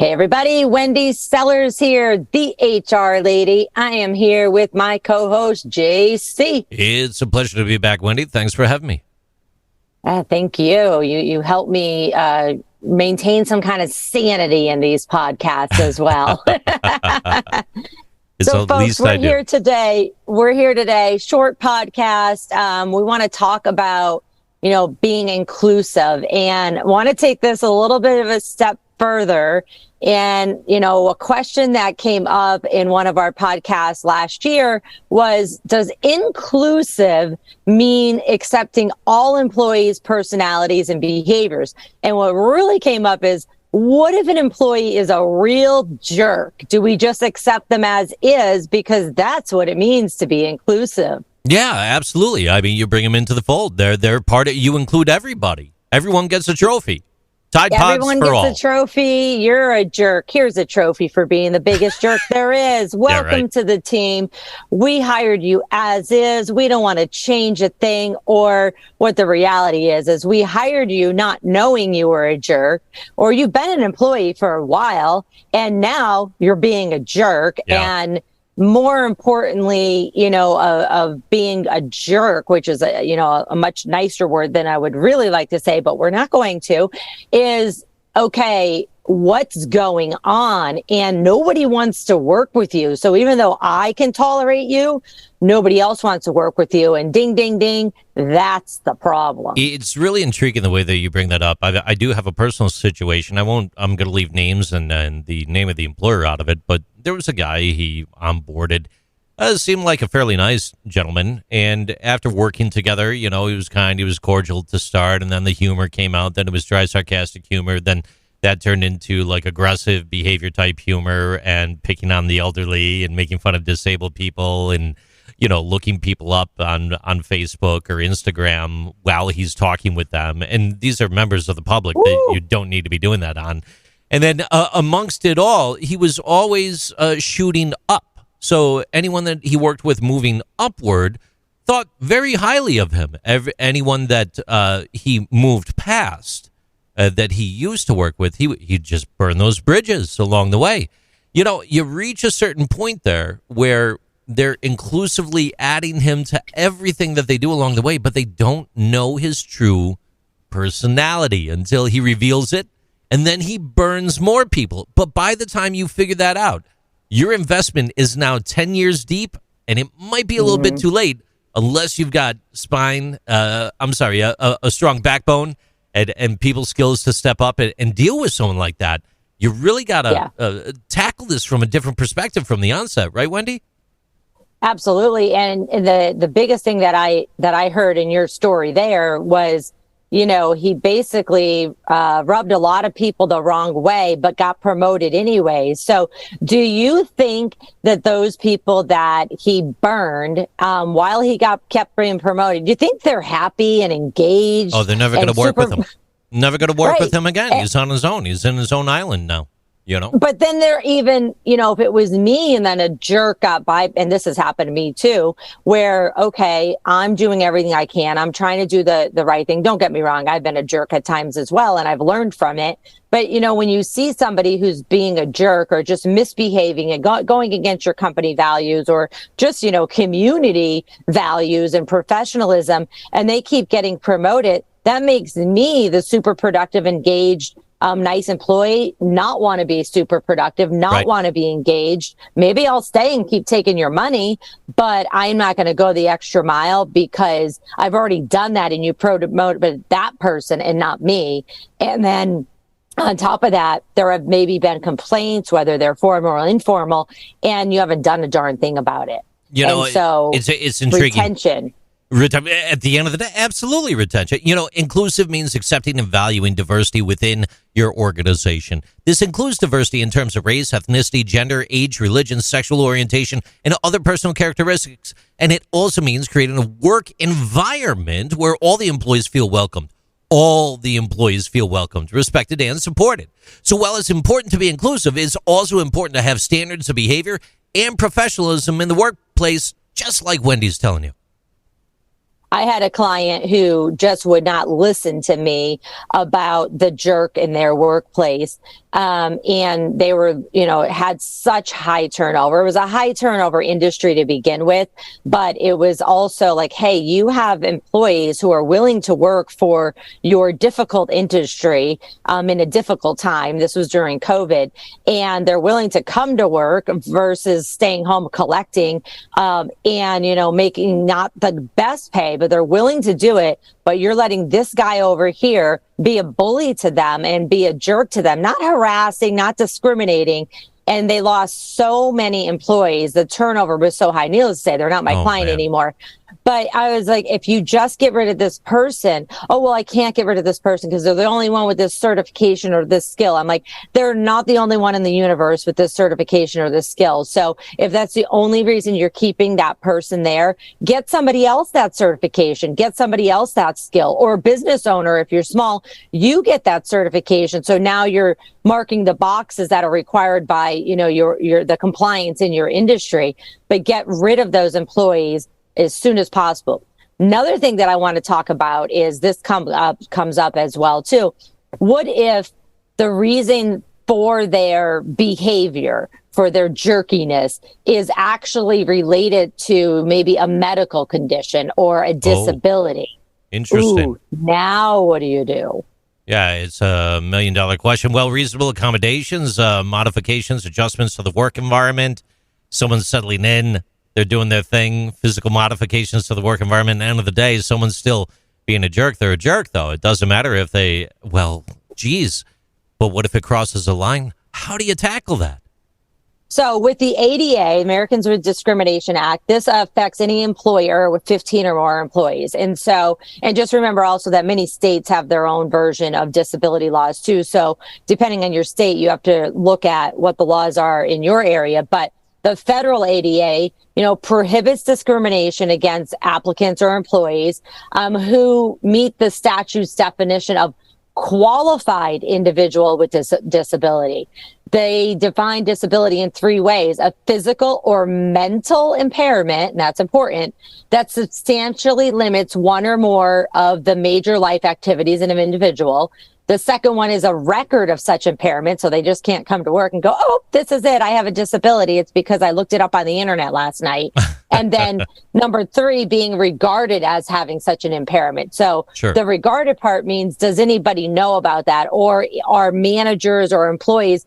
Hey everybody, Wendy Sellers here, the HR lady. I am here with my co-host, JC. It's a pleasure to be back, Wendy. Thanks for having me. Thank you. You help me maintain some kind of sanity in these podcasts as well. So, folks, we're here today. Short podcast. We want to talk about, being inclusive, and want to take this a little bit of a step further. And, a question that came up in one of our podcasts last year was, does inclusive mean accepting all employees' personalities and behaviors? And what really came up is, what if an employee is a real jerk? Do we just accept them as is? Because that's what it means to be inclusive. Yeah, absolutely. I mean, you bring them into the fold. They're part of, you include everybody. Everyone gets a trophy. Tide Pods Everyone for all. gets a trophy. You're a jerk. Here's a trophy for being the biggest jerk there is. Welcome to the team. We hired you as is. We don't want to change a thing. Or what the reality is we hired you not knowing you were a jerk, or you've been an employee for a while and now you're being a jerk. Yeah. And more importantly, of being a jerk, which is a much nicer word than I would really like to say, but we're not going to, is, okay, what's going on? And nobody wants to work with you. So even though I can tolerate you, nobody else wants to work with you. And ding, ding, ding, that's the problem. It's really intriguing the way that you bring that up. I do have a personal situation. I'm going to leave names and the name of the employer out of it, but there was a guy he onboarded. Seemed like a fairly nice gentleman. And after working together, he was kind, he was cordial to start. And then the humor came out. Then it was dry, sarcastic humor. Then that turned into like aggressive behavior type humor and picking on the elderly and making fun of disabled people and, looking people up on Facebook or Instagram while he's talking with them. And these are members of the public that you don't need to be doing that on. And then amongst it all, he was always shooting up. So anyone that he worked with moving upward thought very highly of him. Anyone that he moved past, that he used to work with, he'd just burn those bridges along the way. You reach a certain point there where they're inclusively adding him to everything that they do along the way, but they don't know his true personality until he reveals it. And then he burns more people. But by the time you figure that out, your investment is now 10 years deep, and it might be a little bit too late unless you've got a strong backbone and people skills to step up and deal with someone like that. You really got to tackle this from a different perspective from the onset, right, Wendy? Absolutely. And the biggest thing that I heard in your story there was, he basically rubbed a lot of people the wrong way, but got promoted anyway. So do you think that those people that he burned while he kept being promoted, do you think they're happy and engaged? Oh, they're never going to work with him. Never going to work with him again. He's on his own. He's in his own island now. But then they're even, if it was me and then a jerk got by, and this has happened to me too, where, okay, I'm doing everything I can. I'm trying to do the right thing. Don't get me wrong. I've been a jerk at times as well, and I've learned from it. But, when you see somebody who's being a jerk or just misbehaving and going against your company values or just, community values and professionalism, and they keep getting promoted, that makes me, the super productive, engaged, nice employee, not want to be super productive, not want to be engaged. Maybe I'll stay and keep taking your money, but I'm not going to go the extra mile because I've already done that and you promoted that person and not me. And then on top of that, there have maybe been complaints, whether they're formal or informal, and you haven't done a darn thing about it. So it's intriguing. Retention. At the end of the day, absolutely retention. Inclusive means accepting and valuing diversity within your organization. This includes diversity in terms of race, ethnicity, gender, age, religion, sexual orientation, and other personal characteristics. And it also means creating a work environment where all the employees feel welcomed. All the employees feel welcomed, respected, and supported. So while it's important to be inclusive, it's also important to have standards of behavior and professionalism in the workplace, just like Wendy's telling you. I had a client who just would not listen to me about the jerk in their workplace. And they were, it had such high turnover. It was a high turnover industry to begin with, but it was also like, hey, you have employees who are willing to work for your difficult industry in a difficult time. This was during COVID, and they're willing to come to work versus staying home collecting and, making not the best pay, but they're willing to do it. But you're letting this guy over here be a bully to them and be a jerk to them, not harassing, not discriminating. And they lost so many employees. The turnover was so high. Needless to say, they're not my client anymore. But I was like, if you just get rid of this person, I can't get rid of this person because they're the only one with this certification or this skill. I'm like, they're not the only one in the universe with this certification or this skill. So if that's the only reason you're keeping that person there, get somebody else that certification, get somebody else that skill, or a business owner. If you're small, you get that certification. So now you're marking the boxes that are required by, your the compliance in your industry, but get rid of those employees as soon as possible. Another thing that I want to talk about is this comes up as well too. What if the reason for their behavior, for their jerkiness, is actually related to maybe a medical condition or a disability? Interesting. Now what do you do? Yeah, it's $1 million question. Well, reasonable accommodations, modifications, adjustments to the work environment, someone's settling in, they're doing their thing, physical modifications to the work environment. At the end of the day, someone's still being a jerk. They're a jerk, though. It doesn't matter if they, but what if it crosses a line? How do you tackle that? So with the ADA, Americans with Discrimination Act, this affects any employer with 15 or more employees. And just remember also that many states have their own version of disability laws too. So depending on your state, you have to look at what the laws are in your area. But the federal ADA, prohibits discrimination against applicants or employees who meet the statute's definition of qualified individual with disability. They define disability in 3 ways: a physical or mental impairment, and that's important, that substantially limits one or more of the major life activities in an individual. The second one is a record of such impairment. So they just can't come to work and go, this is it, I have a disability. It's because I looked it up on the internet last night. And then number 3, being regarded as having such an impairment. So The regarded part means, does anybody know about that? Or are managers or employees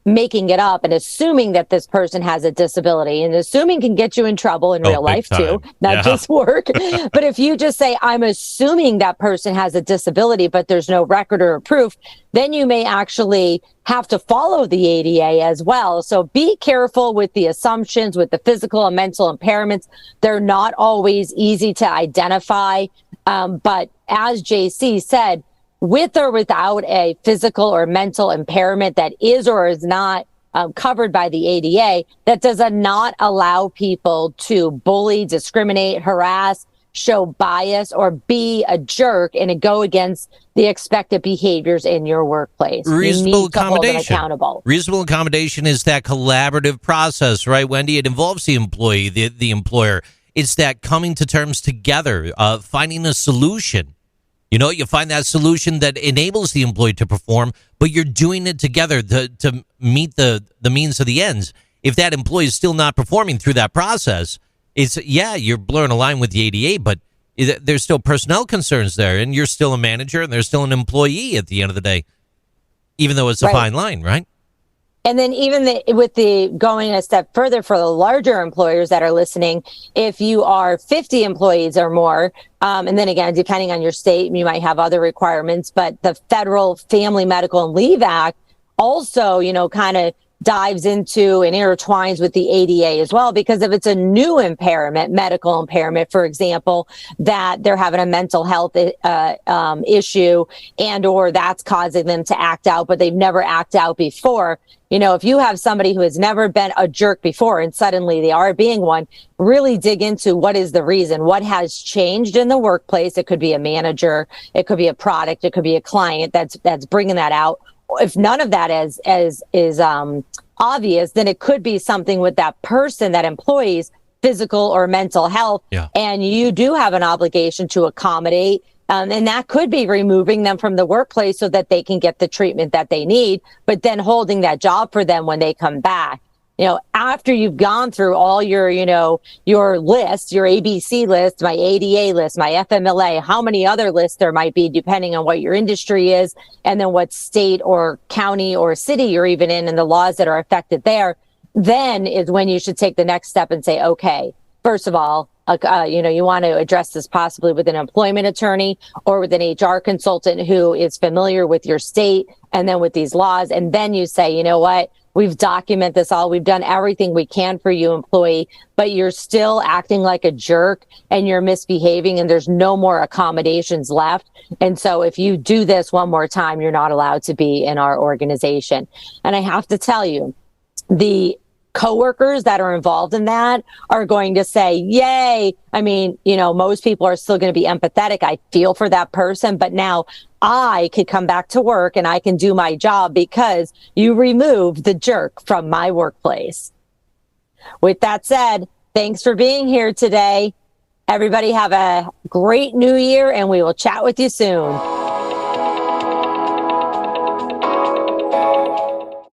making it up and assuming that this person has a disability? And assuming can get you in trouble in real life too, not just work. But if you just say, I'm assuming that person has a disability, but there's no record or proof, then you may actually have to follow the ADA as well. So be careful with the assumptions, with the physical and mental impairments. They're not always easy to identify. But as JC said, with or without a physical or mental impairment that is or is not covered by the ADA, that does not allow people to bully, discriminate, harass, show bias, or be a jerk and go against the expected behaviors in your workplace. Reasonable accommodation. Accountable. Reasonable accommodation is that collaborative process, right, Wendy? It involves the employee, the employer. It's that coming to terms together, finding a solution. You find that solution that enables the employee to perform, but you're doing it together to meet the means of the ends. If that employee is still not performing through that process, you're blurring a line with the ADA, but there's still personnel concerns there, and you're still a manager, and there's still an employee at the end of the day, even though it's a fine line, right? And then even with the going a step further for the larger employers that are listening, if you are 50 employees or more, and then again, depending on your state, you might have other requirements, but the Federal Family Medical and Leave Act also, kind of dives into and intertwines with the ADA as well, because if it's a new impairment, medical impairment, for example, that they're having a mental health issue and or that's causing them to act out, but they've never acted out before. If you have somebody who has never been a jerk before and suddenly they are being one, really dig into what is the reason, what has changed in the workplace. It could be a manager, it could be a product, it could be a client that's bringing that out. If none of that is obvious, then it could be something with that person, that employee's physical or mental health. Yeah. And you do have an obligation to accommodate And that could be removing them from the workplace so that they can get the treatment that they need, but then holding that job for them when they come back. After you've gone through all your, your list, your ABC list, my ADA list, my FMLA, how many other lists there might be depending on what your industry is, and then what state or county or city you're even in and the laws that are affected there, then is when you should take the next step and say, okay, first of all, you want to address this possibly with an employment attorney or with an HR consultant who is familiar with your state and then with these laws. And then you say, you know what? We've documented this all. We've done everything we can for you, employee, but you're still acting like a jerk and you're misbehaving and there's no more accommodations left. And so if you do this one more time, you're not allowed to be in our organization. And I have to tell you, the coworkers that are involved in that are going to say, yay. I mean, most people are still going to be empathetic. I feel for that person, but now I could come back to work and I can do my job because you removed the jerk from my workplace. With that said, thanks for being here today. Everybody have a great new year and we will chat with you soon.